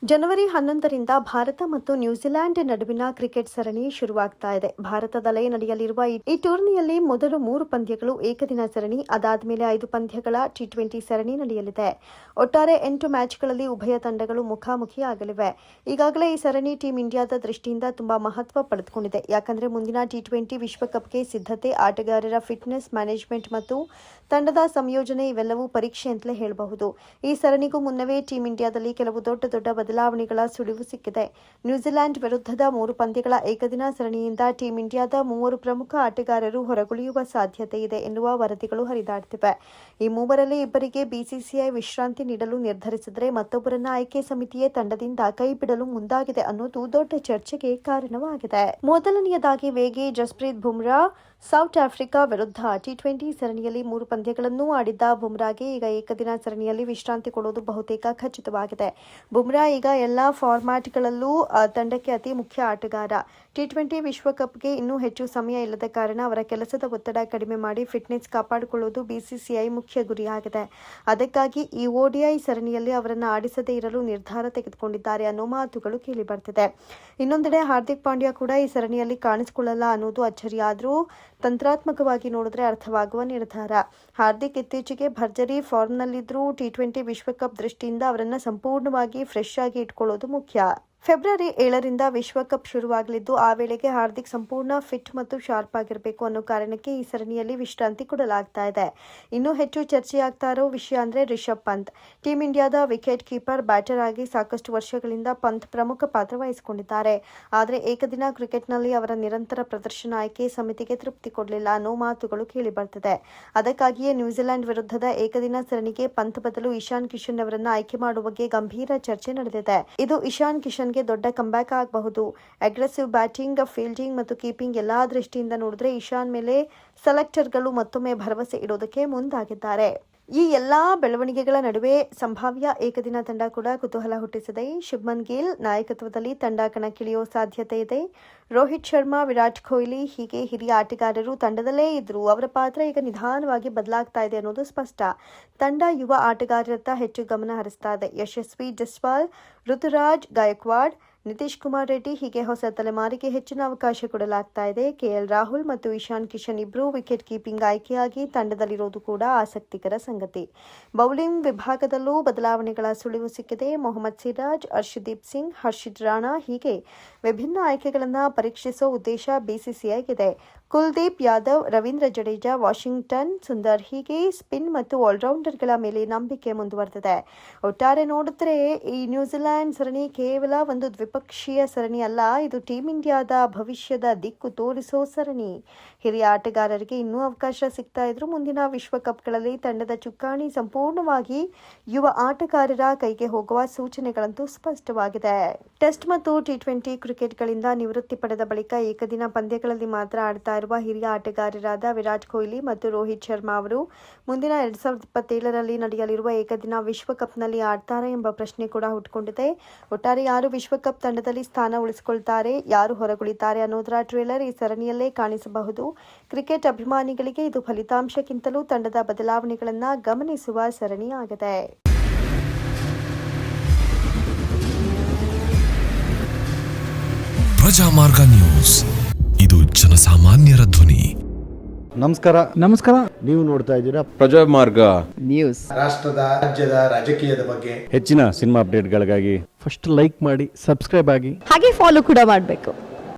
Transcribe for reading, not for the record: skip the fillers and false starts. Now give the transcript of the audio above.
ಜನವರಿ 11ರಿಂದ ಭಾರತ ಮತ್ತು ನ್ಯೂಜಿಲೆಂಡ್ ನಡುವಿನ ಕ್ರಿಕೆಟ್ ಸರಣಿ ಶುರುವಾಗ್ತಾ ಇದೆ. ಭಾರತದಲ್ಲೇ ನಡೆಯಲಿರುವ ಈ ಟೂರ್ನಿಯಲ್ಲಿ ಮೊದಲು 3 ಪಂದ್ಯಗಳು ಏಕದಿನ ಸರಣಿ, ಅದಾದ ಮೇಲೆ 5 ಪಂದ್ಯಗಳ ಟಿ20 ಸರಣಿ ನಡೆಯಲಿದೆ. ಒಟ್ಟಾರೆ 8 ಮ್ಯಾಚ್ಗಳಲ್ಲಿ ಉಭಯ ತಂಡಗಳು ಮುಖಾಮುಖಿಯಾಗಲಿವೆ. ಈಗಾಗಲೇ ಈ ಸರಣಿ ಟೀಂ ಇಂಡಿಯಾದ ದೃಷ್ಟಿಯಿಂದ ತುಂಬಾ ಮಹತ್ವ ಪಡೆದುಕೊಂಡಿದೆ. ಯಾಕಂದ್ರೆ ಮುಂದಿನ ಟಿ20 ವಿಶ್ವಕಪ್ಗೆ ಸಿದ್ಧತೆ, ಆಟಗಾರರ ಫಿಟ್ನೆಸ್ ಮ್ಯಾನೇಜ್ಮೆಂಟ್ ಮತ್ತು ತಂಡದ ಸಂಯೋಜನೆ ಇವೆಲ್ಲವೂ ಪರೀಕ್ಷೆ ಅಂತಲೇ ಹೇಳಬಹುದು. ಈ ಸರಣಿಗೂ ಮುನ್ನವೇ ಟೀಂ ಇಂಡಿಯಾದಲ್ಲಿ ಕೆಲವು ದೊಡ್ಡ ಬದಲಾವಣೆಗಳ ಸುಳಿವು ಸಿಕ್ಕಿದೆ. ನ್ಯೂಜಿಲೆಂಡ್ ವಿರುದ್ಧದ 3 ಪಂದ್ಯಗಳ ಏಕದಿನ ಸರಣಿಯಿಂದ ಟೀಂ ಇಂಡಿಯಾದ 3 ಪ್ರಮುಖ ಆಟಗಾರರು ಹೊರಗುಳಿಯುವ ಸಾಧ್ಯತೆ ಇದೆ ಎನ್ನುವ ವರದಿಗಳು ಹರಿದಾಡುತ್ತಿವೆ. ಈ ಮೂವರಲ್ಲಿ ಇಬ್ಬರಿಗೆ ಬಿಸಿಸಿಐ ವಿಶ್ರಾಂತಿ ನೀಡಲು ನಿರ್ಧರಿಸಿದರೆ ಮತ್ತೊಬ್ಬರನ್ನ ಆಯ್ಕೆ ಸಮಿತಿಯೇ ತಂಡದಿಂದ ಕೈಬಿಡಲು ಮುಂದಾಗಿದೆ ಅನ್ನೋದು ದೊಡ್ಡ ಚರ್ಚೆಗೆ ಕಾರಣವಾಗಿದೆ. ಮೊದಲನೆಯದಾಗಿ ವೇಗಿ ಜಸ್ಪ್ರೀತ್ ಬುಮ್ರಾ ಸೌತ್ ಆಫ್ರಿಕಾ ವಿರುದ್ಧ ಟಿ20 ಸರಣಿಯಲ್ಲಿ 3 ಪಂದ್ಯಗಳನ್ನು ಆಡಿದ್ದ ಬುಮ್ರಾಗೆ ಈಗ ಏಕದಿನ ಸರಣಿಯಲ್ಲಿ ವಿಶ್ರಾಂತಿ ಕೊಡುವುದು ಬಹುತೇಕ ಖಚಿತವಾಗಿದೆ. ಬುಮ್ರಾ ಈಗ ಎಲ್ಲಾ ಫಾರ್ಮ್ಯಾಟ್ಗಳಲ್ಲೂ ತಂಡಕ್ಕೆ ಅತಿ ಮುಖ್ಯ ಆಟಗಾರ. ಟಿ20 ವಿಶ್ವಕಪ್ಗೆ ಇನ್ನೂ ಹೆಚ್ಚು ಸಮಯ ಇಲ್ಲದ ಕಾರಣ ಅವರ ಕೆಲಸದ ಒತ್ತಡ ಕಡಿಮೆ ಮಾಡಿ ಫಿಟ್ನೆಸ್ ಕಾಪಾಡಿಕೊಳ್ಳುವುದು ಬಿಸಿಸಿಐ ಮುಖ್ಯ ಗುರಿಯಾಗಿದೆ. ಅದಕ್ಕಾಗಿ ಈ ಓಡಿಐ ಸರಣಿಯಲ್ಲಿ ಅವರನ್ನು ಆಡಿಸದೇ ಇರಲು ನಿರ್ಧಾರ ತೆಗೆದುಕೊಂಡಿದ್ದಾರೆ ಅನ್ನೋ ಮಾತುಗಳು ಕೇಳಿಬರ್ತಿದೆ. ಇನ್ನೊಂದೆಡೆ ಹಾರ್ದಿಕ್ ಪಾಂಡ್ಯ ಕೂಡ ಈ ಸರಣಿಯಲ್ಲಿ ಕಾಣಿಸಿಕೊಳ್ಳಲ್ಲ ಅನ್ನೋದು ಅಚ್ಚರಿಯಾದರೂ ತಂತ್ರಾತ್ಮಕವಾಗಿ ನೋಡಿದ್ರೆ ಅರ್ಥವಾಗುವ ನಿರ್ಧಾರ. ಹಾರ್ದಿಕ್ ಇತ್ತೀಚೆಗೆ ಭರ್ಜರಿ ಫಾರ್ಮ್ನಲ್ಲಿದ್ದರೂ ಟಿ20 ವಿಶ್ವಕಪ್ ದೃಷ್ಟಿಯಿಂದ ಅವರನ್ನು ಸಂಪೂರ್ಣವಾಗಿ ಫ್ರೆಶ್ ಆಗಿ ಇಟ್ಕೊಳ್ಳೋದು ಮುಖ್ಯ. ಫೆಬ್ರವರಿ 7ರಿಂದ ವಿಶ್ವಕಪ್ ಶುರುವಾಗಲಿದ್ದು ಆ ವೇಳೆಗೆ ಹಾರ್ದಿಕ್ ಸಂಪೂರ್ಣ ಫಿಟ್ ಮತ್ತು ಶಾರ್ಪ್ ಆಗಿರಬೇಕು ಅನ್ನೋ ಕಾರಣಕ್ಕೆ ಈ ಸರಣಿಯಲ್ಲಿ ವಿಶ್ರಾಂತಿ ಕೊಡಲಾಗ್ತಾ ಇದೆ. ಇನ್ನೂ ಹೆಚ್ಚು ಚರ್ಚೆಯಾಗ್ತಾ ಇರೋ ವಿಷಯ ಅಂದ್ರೆ ರಿಷಬ್ ಪಂತ್. ಟೀಂ ಇಂಡಿಯಾದ ವಿಕೆಟ್ ಕೀಪರ್, ಬ್ಯಾಟರ್ ಆಗಿ ಸಾಕಷ್ಟು ವರ್ಷಗಳಿಂದ ಪಂತ್ ಪ್ರಮುಖ ಪಾತ್ರ ವಹಿಸಿಕೊಂಡಿದ್ದಾರೆ. ಆದರೆ ಏಕದಿನ ಕ್ರಿಕೆಟ್ನಲ್ಲಿ ಅವರ ನಿರಂತರ ಪ್ರದರ್ಶನ ಆಯ್ಕೆ ಸಮಿತಿಗೆ ತೃಪ್ತಿ ಕೊಡಲಿಲ್ಲ ಅನ್ನೋ ಮಾತುಗಳು ಕೇಳಿಬರ್ತಿದೆ. ಅದಕ್ಕಾಗಿಯೇ ನ್ಯೂಜಿಲೆಂಡ್ ವಿರುದ್ಧದ ಏಕದಿನ ಸರಣಿಗೆ ಪಂತ್ ಬದಲು ಇಶಾನ್ ಕಿಶನ್ ಅವರನ್ನ ಆಯ್ಕೆ ಮಾಡುವ ಬಗ್ಗೆ ಗಂಭೀರ ಚರ್ಚೆ ನಡೆದಿದೆ. ಇದು ಇಶಾನ್ ಕಿಶನ್ ದೊಡ್ಡ ಕಂಬ್ಯಾಕ್ ಆಗಬಹುದು. ಅಗ್ರೆಸಿವ್ ಬ್ಯಾಟಿಂಗ್, ಫೀಲ್ಡಿಂಗ್ ಮತ್ತು ಕೀಪಿಂಗ್ ಎಲ್ಲಾ ದೃಷ್ಟಿಯಿಂದ ನೋಡಿದ್ರೆ ಇಶಾನ್ ಮೇಲೆ ಸೆಲೆಕ್ಟರ್ಗಳು ಮತ್ತೊಮ್ಮೆ ಭರವಸೆ ಇಡೋದಕ್ಕೆ ಮುಂದಾಗಿದ್ದಾರೆ. ಈ ಎಲ್ಲಾ ಬೆಳವಣಿಗೆಗಳ ನಡುವೆ ಸಂಭಾವ್ಯ ಏಕದಿನ ತಂಡ ಕೂಡ ಕುತೂಹಲ ಹುಟ್ಟಿಸಿದೆ. ಶುಭ್ಮನ್ ಗಿಲ್ ನಾಯಕತ್ವದಲ್ಲಿ ತಂಡ ಕಣಕ್ಕಿಳಿಯೋ ಸಾಧ್ಯತೆ ಇದೆ. ರೋಹಿತ್ ಶರ್ಮಾ, ವಿರಾಟ್ ಕೊಹ್ಲಿ ಹೀಗೆ ಹಿರಿಯ ಆಟಗಾರರು ತಂಡದಲ್ಲೇ ಇದ್ರು ಅವರ ಪಾತ್ರ ಈಗ ನಿಧಾನವಾಗಿ ಬದಲಾಗ್ತಾ ಇದೆ ಅನ್ನೋದು ಸ್ಪಷ್ಟ. ತಂಡ ಯುವ ಆಟಗಾರರತ್ತ ಹೆಚ್ಚು ಗಮನ ಹರಿಸ್ತಾ ಇದೆ. ಯಶಸ್ವಿ ಜಸ್ವಾಲ್, ಋತುರಾಜ್ ಗಾಯಕ್ವಾಡ್, ನಿತೀಶ್ ಕುಮಾರ್ ರೆಡ್ಡಿ ಹೀಗೆ ಹೊಸ ತಲೆಮಾರಿಗೆ ಹೆಚ್ಚಿನ ಅವಕಾಶ ಕೊಡಲಾಗ್ತಾ ಇದೆ. ಕೆಎಲ್ ರಾಹುಲ್ ಮತ್ತು ಇಶಾನ್ ಕಿಶನ್ ಇಬ್ಬರು ವಿಕೆಟ್ ಕೀಪಿಂಗ್ ಆಯ್ಕೆಯಾಗಿ ತಂಡದಲ್ಲಿರೋದು ಕೂಡ ಆಸಕ್ತಿಕರ ಸಂಗತಿ. ಬೌಲಿಂಗ್ ವಿಭಾಗದಲ್ಲೂ ಬದಲಾವಣೆಗಳ ಸುಳಿವು ಸಿಕ್ಕಿದೆ. ಮೊಹಮ್ಮದ್ ಸಿರಾಜ್, ಹರ್ಷದೀಪ್ ಸಿಂಗ್, ಹರ್ಷಿತ್ ರಾಣಾ ಹೀಗೆ ವಿಭಿನ್ನ ಆಯ್ಕೆಗಳನ್ನು ಪರೀಕ್ಷಿಸೋ ಉದ್ದೇಶ ಬಿಸಿಸಿಐಗಿದೆ. ಕುಲ್ದೀಪ್ ಯಾದವ್, ರವೀಂದ್ರ ಜಡೇಜಾ, ವಾಷಿಂಗ್ಟನ್ ಸುಂದರ್ ಹೀಗೆ ಸ್ಪಿನ್ ಮತ್ತು ಆಲ್ರೌಂಡರ್ಗಳ ಮೇಲೆ ನಂಬಿಕೆ ಮುಂದುವರೆದಿದೆ. ಒಟ್ಟಾರೆ ನೋಡಿದ್ರೆ ಈ ನ್ಯೂಜಿಲೆಂಡ್ ಸರಣಿ ಕೇವಲ ಒಂದು ದ್ವಿಪಕ್ಷೀಯ ಸರಣಿ ಅಲ್ಲ, ಇದು ಟೀಂ ಇಂಡಿಯಾದ ಭವಿಷ್ಯದ ದಿಕ್ಕು ತೋರಿಸೋ ಸರಣಿ. ಹಿರಿಯ ಆಟಗಾರರಿಗೆ ಇನ್ನೂ ಅವಕಾಶ ಸಿಗ್ತಾ ಇದ್ರು ಮುಂದಿನ ವಿಶ್ವಕಪ್ಗಳಲ್ಲಿ ತಂಡದ ಚುಕ್ಕಾಣಿ ಸಂಪೂರ್ಣವಾಗಿ ಯುವ ಆಟಗಾರರ ಕೈಗೆ ಹೋಗುವ ಸೂಚನೆಗಳಂತೂ ಸ್ಪಷ್ಟವಾಗಿದೆ. ಟೆಸ್ಟ್ ಮತ್ತು ಟಿ20 ಕ್ರಿಕೆಟ್ಗಳಿಂದ ನಿವೃತ್ತಿ ಪಡೆದ ಬಳಿಕ ಏಕದಿನ ಪಂದ್ಯಗಳಲ್ಲಿ ಮಾತ್ರ ಆಡ್ತಾ ಇರುವ ಹಿರಿಯ ಆಟಗಾರರಾದ ವಿರಾಟ್ ಕೊಹ್ಲಿ ಮತ್ತು ರೋಹಿತ್ ಶರ್ಮಾ ಅವರು ಮುಂದಿನ 2027ರಲ್ಲಿ ನಡೆಯಲಿರುವ ಏಕದಿನ ವಿಶ್ವಕಪ್ನಲ್ಲಿ ಆಡ್ತಾರೆ ಎಂಬ ಪ್ರಶ್ನೆ ಕೂಡ ಹುಟ್ಟುಕೊಂಡಿದೆ. ಒಟ್ಟಾರೆ ಯಾರು ವಿಶ್ವಕಪ್ ತಂಡದಲ್ಲಿ ಸ್ಥಾನ ಉಳಿಸಿಕೊಳ್ತಾರೆ, ಯಾರು ಹೊರಗುಳಿತಾರೆ ಅನ್ನೋದರ ಟ್ರೇಲರ್ ಈ ಸರಣಿಯಲ್ಲೇ ಕಾಣಿಸಬಹುದು. ಕ್ರಿಕೆಟ್ ಅಭಿಮಾನಿಗಳಿಗೆ ಇದು ಫಲಿತಾಂಶಕ್ಕಿಂತಲೂ ತಂಡದ ಬದಲಾವಣೆಗಳನ್ನು ಗಮನಿಸುವ ಸರಣಿಯಾಗಿದೆ. ಪ್ರಜಾಮಾರ್ಗ ನ್ಯೂಸ್, ಇದು ಜನಸಾಮಾನ್ಯರ ಧ್ವನಿ. ನಮಸ್ಕಾರ. ನೀವು ನೋಡ್ತಾ ಇದ್ದೀರಾ ಪ್ರಜಾಮಾರ್ಗ ನ್ಯೂಸ್. ರಾಷ್ಟ್ರದ, ರಾಜ್ಯದ, ರಾಜಕೀಯದ ಬಗ್ಗೆ ಹೆಚ್ಚಿನ ಸಿನಿಮಾ ಅಪ್ಡೇಟ್ಗಳಿಗಾಗಿ ಫಸ್ಟ್ ಲೈಕ್ ಮಾಡಿ, ಸಬ್ಸ್ಕ್ರೈಬ್ ಆಗಿ, ಹಾಗೆ ಫಾಲೋ ಕೂಡ ಮಾಡಬೇಕು.